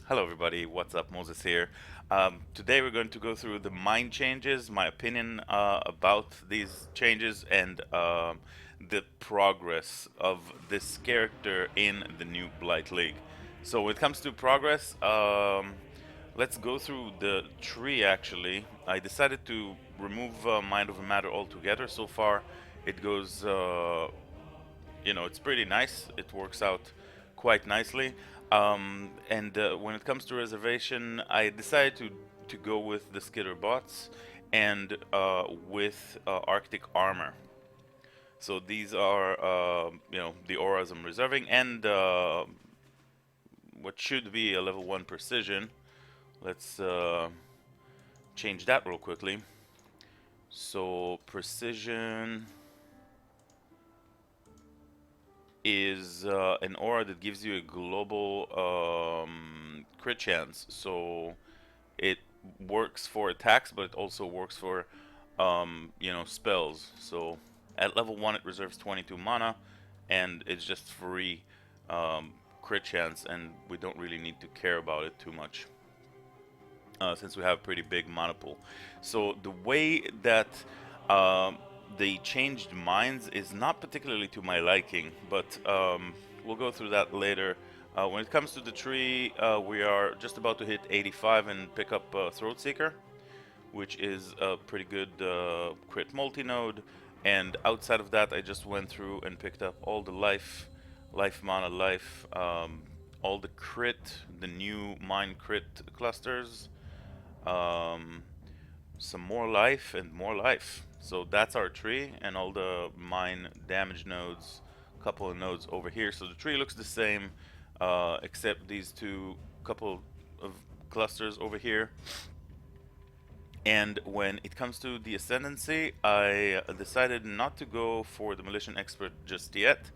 Hello, everybody. What's up? Moses here. Today, we're going to go through the mind changes, my opinion about these changes, and the progress of this character in the new Blight League. So, when it comes to progress, let's go through the tree actually. I decided to remove Mind over Matter altogether. So far, it goes it's pretty nice. It works out quite nicely. And when it comes to reservation, I decided to go with the skitter bots and with Arctic armor. So these are the auras I'm reserving, and what should be a level 1 precision. Let's change that real quickly. So precision is an aura that gives you a global crit chance. So it works for attacks, but it also works for spells. So at level 1 it reserves 22 mana, and it's just free crit chance, and we don't really need to care about it too much. Since we have a pretty big mana pool. So the way that they changed minds is not particularly to my liking, but we'll go through that later. When it comes to the tree, we are just about to hit 85 and pick up Throat Seeker, which is a pretty good crit multi-node. And outside of that, I just went through and picked up all the life mana, all the crit, the new mind crit clusters, some more life and more life. So that's our tree and all the mine damage nodes, couple of nodes over here. So the tree looks the same, except these two couple of clusters over here. And when it comes to the ascendancy, I decided not to go for demolition expert just yet,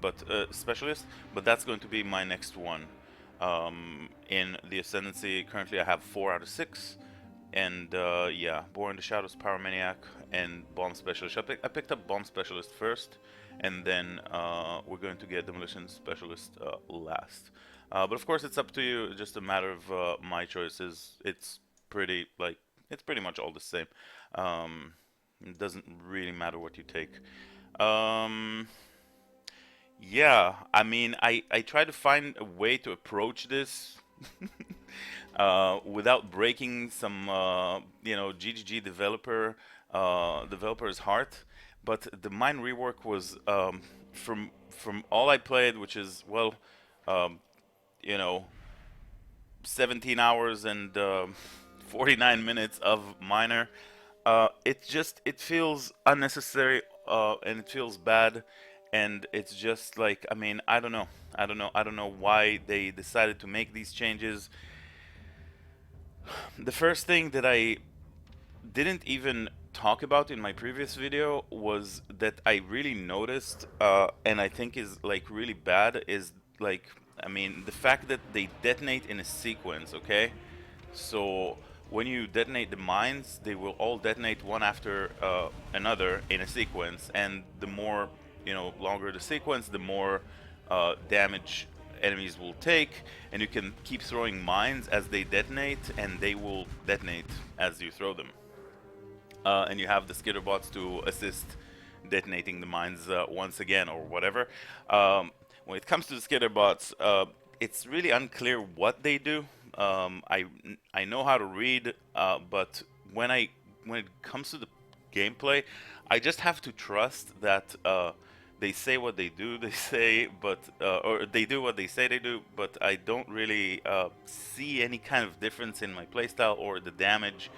but specialist. But that's going to be my next one. In the ascendancy, currently I have 4 out of 6. And yeah, Born in the Shadows, Pyromaniac, and Bomb Specialist. I picked up Bomb Specialist first, and then we're going to get Demolition Specialist last. But of course, it's up to you. Just a matter of my choices. It's pretty much all the same. It doesn't really matter what you take. Yeah, I mean, I try to find a way to approach this without breaking some GGG developer's heart. But the mine rework was from all I played, which is um, you know 17 hours and 49 minutes of miner. It feels unnecessary and it feels bad, and it's just like, I mean, I don't know why they decided to make these changes. The first thing that I didn't even talk about in my previous video was that I really noticed, and I think is like really bad, is like, I mean, the fact that they detonate in a sequence, okay? So when you detonate the mines, they will all detonate one after another in a sequence, and the more, longer the sequence, the more damage enemies will take, and you can keep throwing mines as they detonate, and they will detonate as you throw them. And you have the skitter bots to assist detonating the mines once again or whatever. When it comes to the skitter bots, it's really unclear what they do. I know how to read, but when it comes to the gameplay, I just have to trust that they say what they do. They say, but or they do what they say they do. But I don't really see any kind of difference in my playstyle or the damage.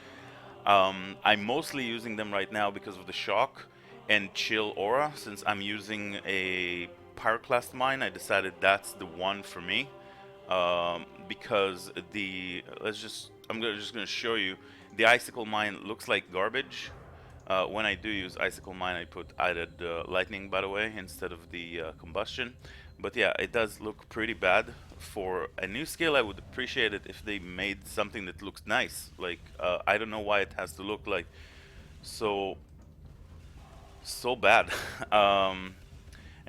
I'm mostly using them right now because of the shock and chill aura. Since I'm using a pyroclast mine, I decided that's the one for me. Because just gonna show you, the icicle mine looks like garbage. When I do use icicle mine, I put added lightning, by the way, instead of the combustion. But yeah, it does look pretty bad. For a new skill, I would appreciate it if they made something that looks nice. Like, I don't know why it has to look like so bad.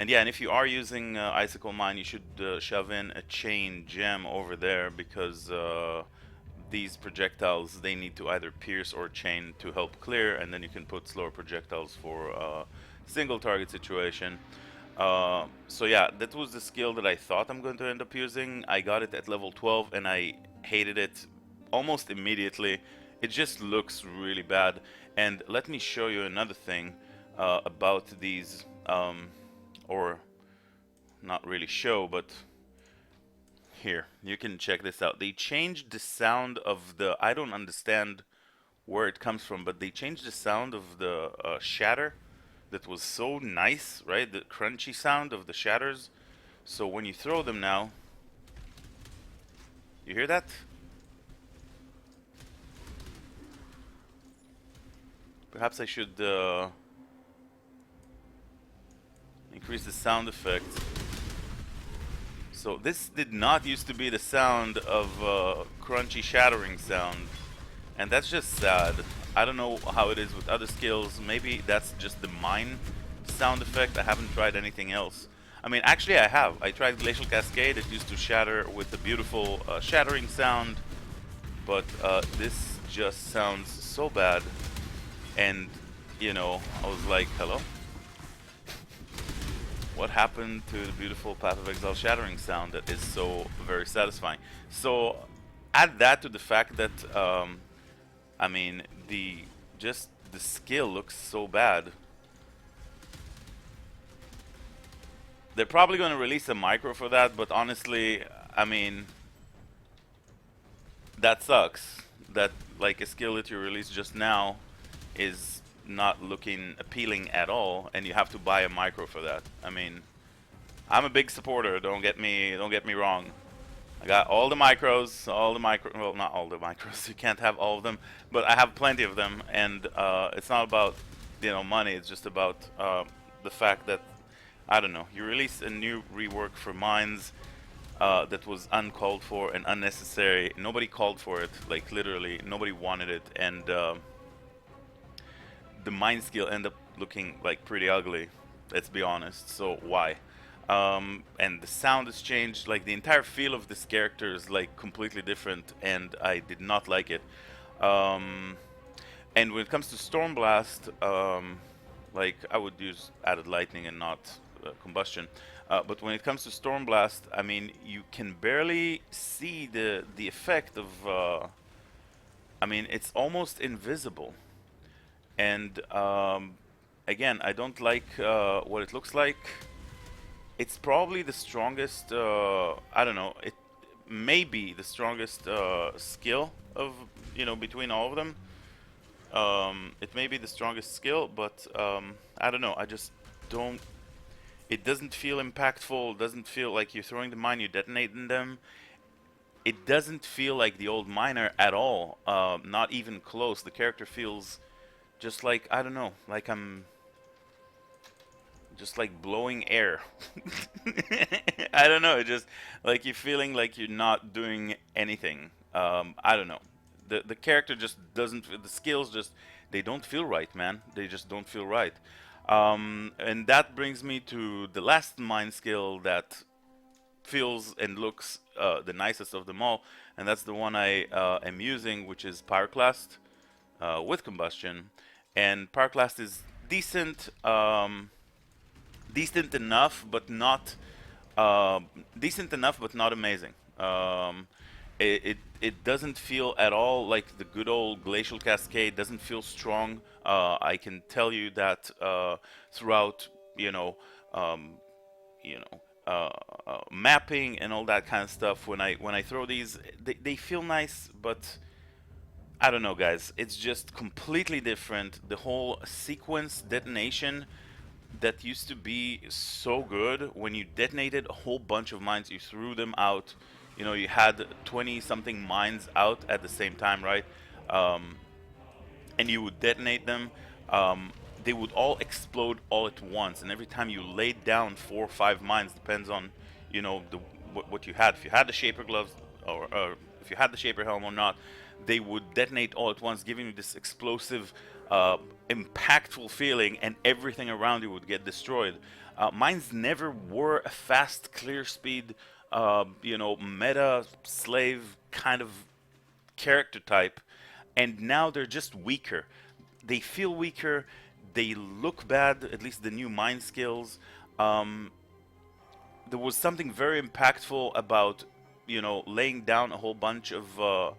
And yeah, and if you are using icicle mine, you should shove in a chain gem over there, because these projectiles, they need to either pierce or chain to help clear, and then you can put slower projectiles for single target situation. So yeah, that was the skill that I thought I'm going to end up using. I got it at level 12 and I hated it almost immediately. It just looks really bad. And let me show you another thing about these, or not really show, but here, you can check this out. They changed the sound of the, I don't understand where it comes from, but they changed the sound of the shatter that was so nice, right? The crunchy sound of the shatters. So when you throw them now, you hear that? Perhaps I should increase the sound effect. So this did not used to be the sound of crunchy shattering sound, and that's just sad. I don't know how it is with other skills. Maybe that's just the mine sound effect. I haven't tried anything else. I mean, actually I have. I tried Glacial Cascade. It used to shatter with the beautiful shattering sound, but this just sounds so bad. And, you know, I was like, hello? What happened to the beautiful Path of Exile shattering sound that is so very satisfying? So add that to the fact that I mean, the skill looks so bad. They're probably going to release a micro for that, but honestly, I mean, that sucks. That like a skill that you released just now is not looking appealing at all, and you have to buy a micro for that. I mean, I'm a big supporter. Don't get me wrong. I got all the micros, well, not all the micros. You can't have all of them, but I have plenty of them, and it's not about, you know, money. It's just about the fact that, I don't know, you release a new rework for mines that was uncalled for and unnecessary. Nobody called for it, like literally nobody wanted it, and the mine skill end up looking like pretty ugly, let's be honest. So why? And the sound has changed, like the entire feel of this character is like completely different, and I did not like it. And when it comes to Stormblast, like I would use added lightning and not combustion. But when it comes to Stormblast, I mean, you can barely see the effect of. I mean, it's almost invisible. And again, I don't like what it looks like. It's probably the strongest. I don't know. It may be the strongest skill of, you know, between all of them. It may be the strongest skill, but I don't know. I just don't. It doesn't feel impactful. It doesn't feel like you're throwing the mine, you're detonating them. It doesn't feel like the old miner at all. Not even close. The character feels just like, I don't know, like I'm just like blowing air. I don't know, just like you're feeling like you're not doing anything. I don't know. The character just doesn't. The skills just, they don't feel right, man. They just don't feel right. And that brings me to the last mind skill that feels and looks the nicest of them all, and that's the one I am using, which is Pyroclast with combustion. And Pyroclast is decent, decent enough, but not decent enough, but not amazing. It doesn't feel at all like the good old Glacial Cascade. Doesn't feel strong. I can tell you that throughout, you know, mapping and all that kind of stuff. When I throw these, they feel nice, but I don't know, guys. It's just completely different. The whole sequence detonation that used to be so good when you detonated a whole bunch of mines, you threw them out. You know, you had 20 something mines out at the same time, right? And you would detonate them. They would all explode all at once, and every time you laid down 4 or 5 mines, depends on, you know, what you had. If you had the Shaper gloves, or if you had the Shaper helm or not, they would detonate all at once, giving you this explosive, impactful feeling, and everything around you would get destroyed. Mines never were a fast, clear speed, meta slave kind of character type, and now they're just weaker. They feel weaker. They look bad. At least the new mind skills. Um, there was something very impactful about laying down a whole bunch of a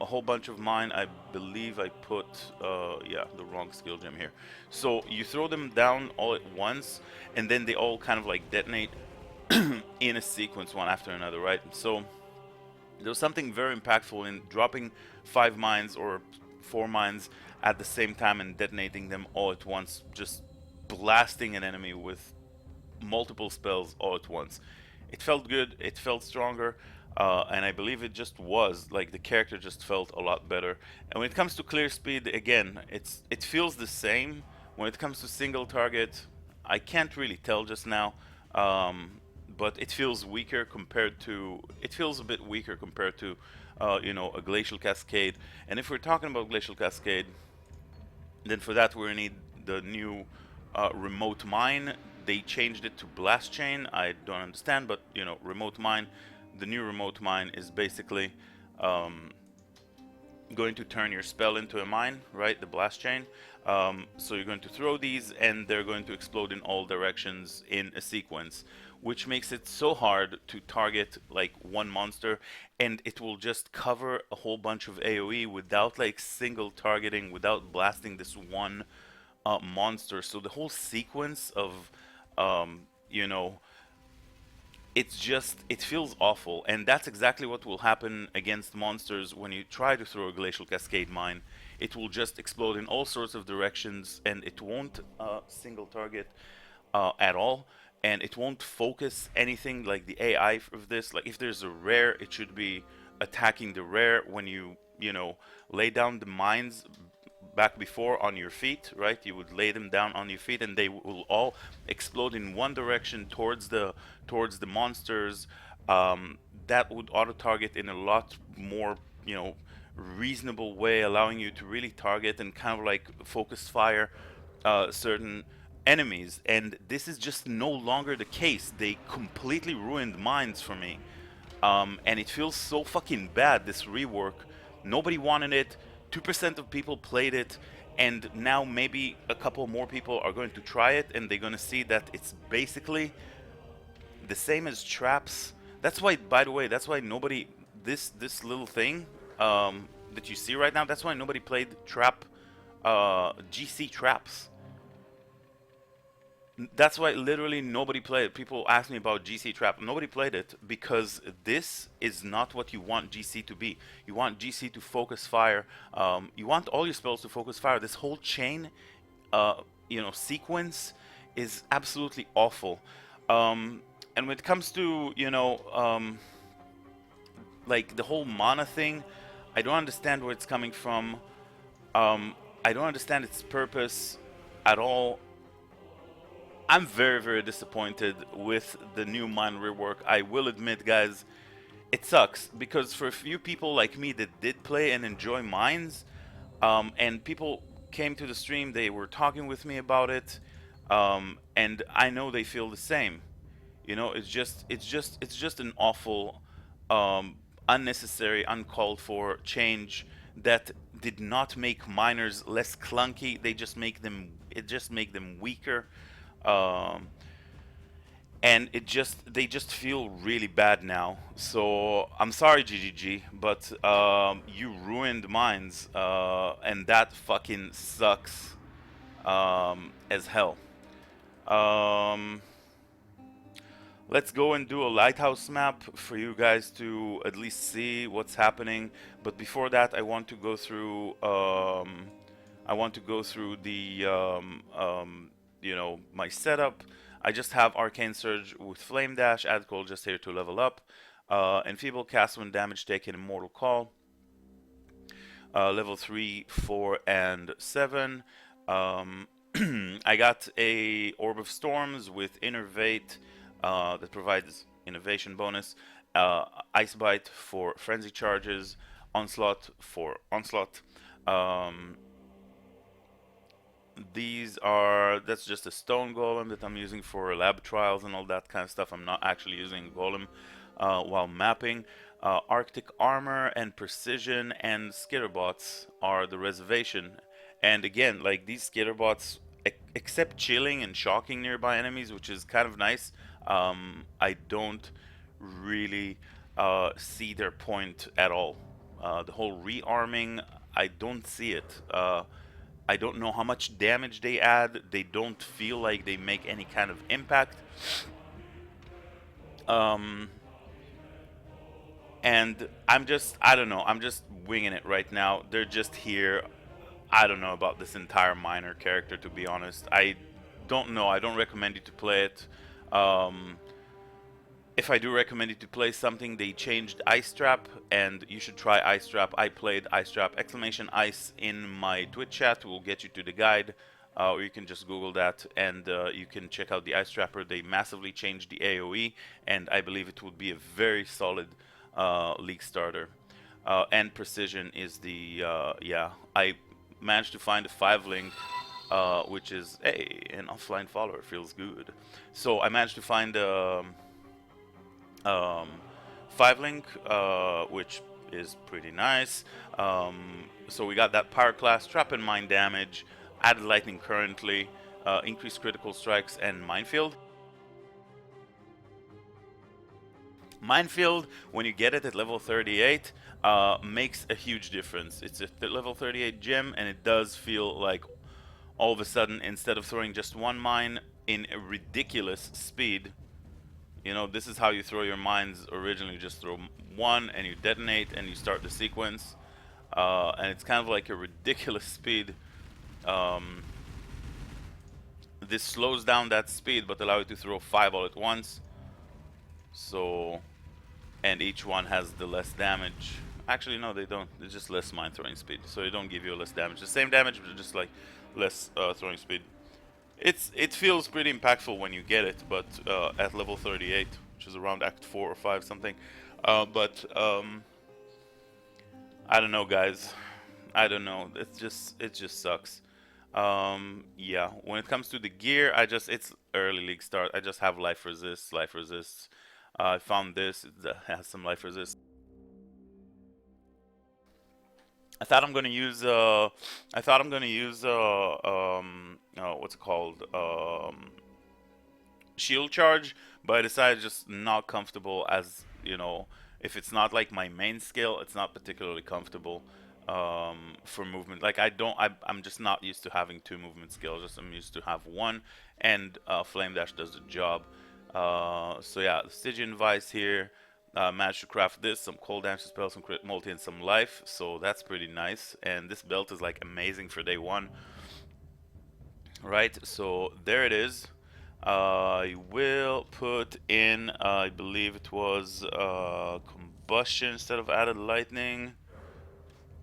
whole bunch of mine. I believe I put yeah, the wrong skill gem here. So you throw them down all at once, and then they all kind of like detonate in a sequence, one after another, right? So there was something very impactful in dropping 5 mines or 4 mines at the same time and detonating them all at once, just blasting an enemy with multiple spells all at once. It felt good, it felt stronger, and I believe it just was like the character just felt a lot better. And when it comes to clear speed, again, it feels the same. When it comes to single target, I can't really tell just now, but it feels weaker compared to. It feels a bit weaker compared to, a glacial cascade. And if we're talking about glacial cascade, then for that we need the new remote mine. They changed it to blast chain. I don't understand, but remote mine. The new remote mine is basically going to turn your spell into a mine, right? The blast chain. So you're going to throw these, and they're going to explode in all directions in a sequence, which makes it so hard to target like one monster, and it will just cover a whole bunch of AoE without like single targeting, without blasting this one monster. So the whole sequence of um, you know it feels awful, and that's exactly what will happen against monsters when you try to throw a glacial cascade mine. It will just explode in all sorts of directions, and it won't single target at all, and it won't focus anything. Like the AI of this, like if there's a rare, it should be attacking the rare when you lay down the mines back before on your feet, right? You would lay them down on your feet, and they will all explode in one direction towards the monsters. That would auto target in a lot more, reasonable way, allowing you to really target and kind of like focus fire certain enemies. And this is just no longer the case. They completely ruined mines for me. And it feels so fucking bad, this rework. Nobody wanted it. 2% of people played it, and now maybe a couple more people are going to try it, and they're going to see that it's basically the same as traps. That's why, by the way, that's why nobody this little thing that you see right now. That's why nobody played trap GC traps. That's why literally nobody played it. People ask me about GC Trap. Nobody played it because this is not what you want GC to be. You want GC to focus fire. You want all your spells to focus fire. This whole chain, sequence is absolutely awful. And when it comes to, like the whole mana thing, I don't understand where it's coming from. I don't understand its purpose at all. I'm very, very disappointed with the new mine rework. I will admit, guys, it sucks because for a few people like me that did play and enjoy mines, and people came to the stream, they were talking with me about it, and I know they feel the same. It's just an awful, unnecessary, uncalled for change that did not make miners less clunky. It just make them weaker, um, and they just feel really bad now. So I'm sorry, GGG, but you ruined mines, and that fucking sucks as hell. Um, let's go and do a lighthouse map for you guys to at least see what's happening. But before that, I want to go through. I want to go through the my setup. I just have Arcane Surge with Flame Dash, Adcol just here to level up, Enfeeble cast when damage taken, Immortal Call, level 3, 4, and 7. I got a Orb of Storms with Innervate that provides innovation bonus, Ice Bite for Frenzy Charges, Onslaught for Onslaught, That's just a stone golem that I'm using for lab trials and all that kind of stuff. I'm not actually using golem while mapping. Arctic armor and precision and skitterbots are the reservation. And again, like these skitterbots, except chilling and shocking nearby enemies, which is kind of nice, I don't really see their point at all. The whole rearming, I don't see it. I don't know how much damage they add. They don't feel like they make any kind of impact. Um, and I don't know, I'm just winging it right now. They're just here. I don't know about this entire minor character, to be honest. I don't know. I don't recommend you to play it. Um, if I do recommend you to play something, they changed Ice Trap, and you should try Ice Trap. I played Ice Trap !ice in my Twitch chat. We'll get you to the guide, or you can just Google that, and you can check out the Ice Trapper. They massively changed the AoE, and I believe it would be a very solid league starter. And Precision is the yeah. I managed to find a 5-link, which is an offline follower. Feels good. So I managed to find um, 5-link, which is pretty nice. So we got that power class, trap and mine damage, added lightning currently, increased critical strikes, and minefield. Minefield, when you get it at level 38, makes a huge difference. It's a level 38 gem, and it does feel like all of a sudden, instead of throwing just one mine in a ridiculous speed, you know, this is how you throw your mines originally. You just throw one and you detonate and you start the sequence. And it's kind of like a ridiculous speed. This slows down that speed but allows you to throw 5 all at once. So, and each one has the less damage. Actually, no, they don't. It's just less mine throwing speed. So they don't give you less damage. The same damage, but just like less throwing speed. It feels pretty impactful when you get it, but at level 38, which is around Act 4 or 5 something. But I don't know, guys. I don't know. It just sucks. Yeah. When it comes to the gear, it's early league start. I just have life resist, life resists. I found this that has some life resist. I thought I'm gonna use what's it called, shield charge, but I decided just not comfortable, as you know, if it's not like my main skill, it's not particularly comfortable for movement. Like I'm just not used to having 2 movement skills. Just I'm used to have one, and flame dash does the job. So yeah, the Stygian Vice here. Managed to craft this, some cold damage spells, some crit multi, and some life, so that's pretty nice. And this belt is like amazing for day 1. Right, so there it is. I will put in, I believe it was combustion instead of added lightning.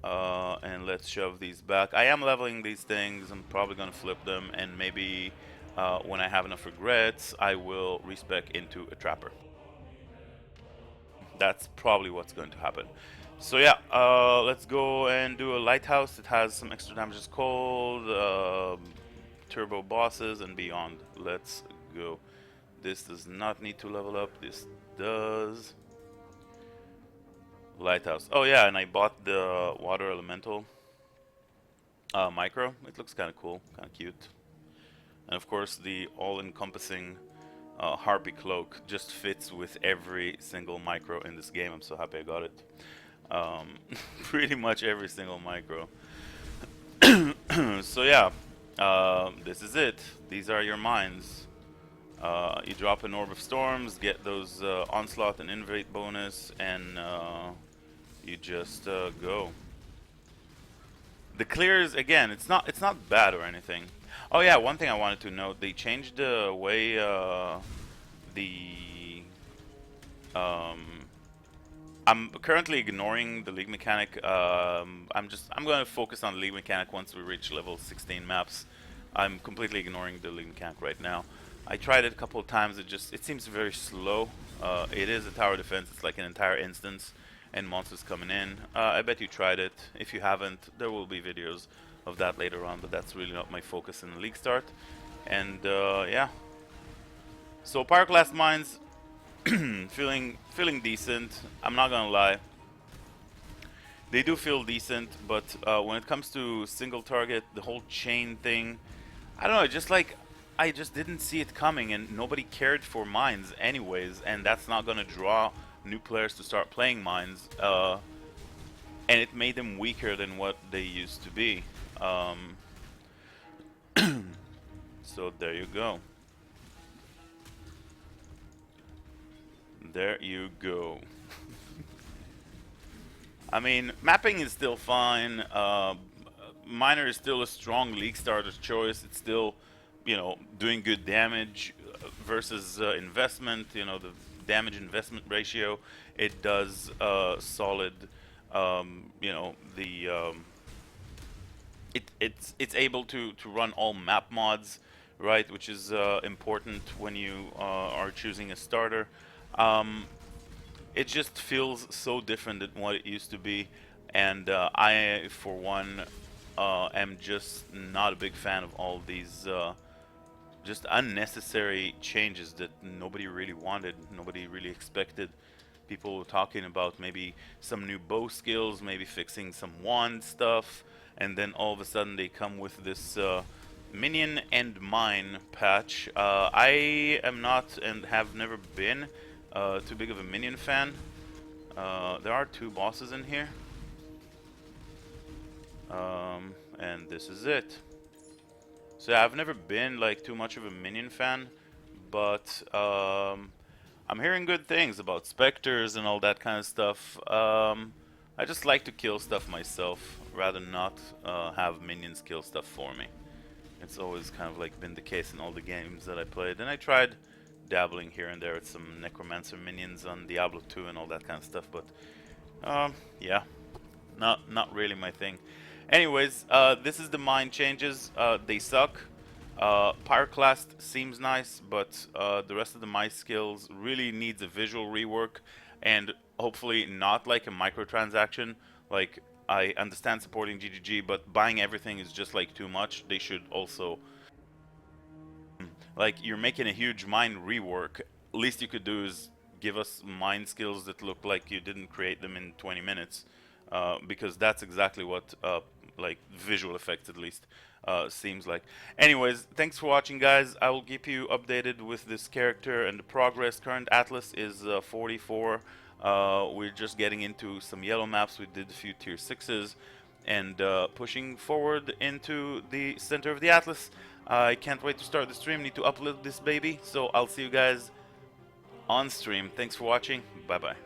And let's shove these back. I am leveling these things. I'm probably gonna flip them, and maybe when I have enough regrets, I will respec into a trapper. That's probably what's going to happen. So yeah, let's go and do a lighthouse. It has some extra damage as cold, turbo bosses, and beyond. Let's go. This does not need to level up. This does. Lighthouse. Oh yeah, and I bought the water elemental micro. It looks kind of cool, kind of cute. And of course, the all-encompassing Harpy Cloak just fits with every single micro in this game. I'm so happy I got it. Pretty much every single micro. So yeah, this is it. These are your mines. You drop an Orb of Storms, get those Onslaught and Invade bonus, and you just go. The clears, again, it's not bad or anything. Oh yeah, one thing I wanted to note, they changed the way I'm currently ignoring the league mechanic. I'm going to focus on the league mechanic once we reach level 16 maps. I'm completely ignoring the league mechanic right now. I tried it a couple of times. It seems very slow. It is a tower defense. It's like an entire instance and monsters coming in. I bet you tried it. If you haven't, there will be videos of that later on, but that's really not my focus in the league start. And yeah, so Pyroclast mines, feeling decent. I'm not gonna lie, they do feel decent, but when it comes to single target, the whole chain thing, I don't know, just like I just didn't see it coming, and nobody cared for mines anyways, and that's not gonna draw new players to start playing mines, and it made them weaker than what they used to be. So there you go. There you go. I mean, mapping is still fine. Miner is still a strong league starter's choice. It's still, you know, doing good damage versus investment. You know, the damage investment ratio. It does solid. You know, the it's able to run all map mods, right? Which is important when you are choosing a starter. It just feels so different than what it used to be, and I, for one, am just not a big fan of all these just unnecessary changes that nobody really wanted, nobody really expected. People were talking about maybe some new bow skills, maybe fixing some wand stuff, and then all of a sudden they come with this minion and mine patch. I am not and have never been too big of a minion fan. There are 2 bosses in here. And this is it. So yeah, I've never been like too much of a minion fan, but I'm hearing good things about specters and all that kind of stuff. I just like to kill stuff myself rather than not have minions kill stuff for me. It's always kind of like been the case in all the games that I played, and I tried dabbling here and there with some necromancer minions on Diablo 2 and all that kind of stuff, but yeah, not really my thing. Anyways, this is the mine changes. They suck. Pyroclast seems nice, but the rest of the mine skills really needs a visual rework, and hopefully not like a microtransaction. Like, I understand supporting GGG, but buying everything is just like too much. They should also, like, you're making a huge mine rework. Least you could do is give us mine skills that look like you didn't create them in 20 minutes, because that's exactly what like visual effects at least seems like. Anyways, thanks for watching, guys. I will keep you updated with this character and the progress. Current Atlas is 44. We're just getting into some yellow maps. We did a few tier 6s and pushing forward into the center of the Atlas. I can't wait to start the stream. Need to upload this baby, so I'll see you guys on stream. Thanks for watching. Bye bye.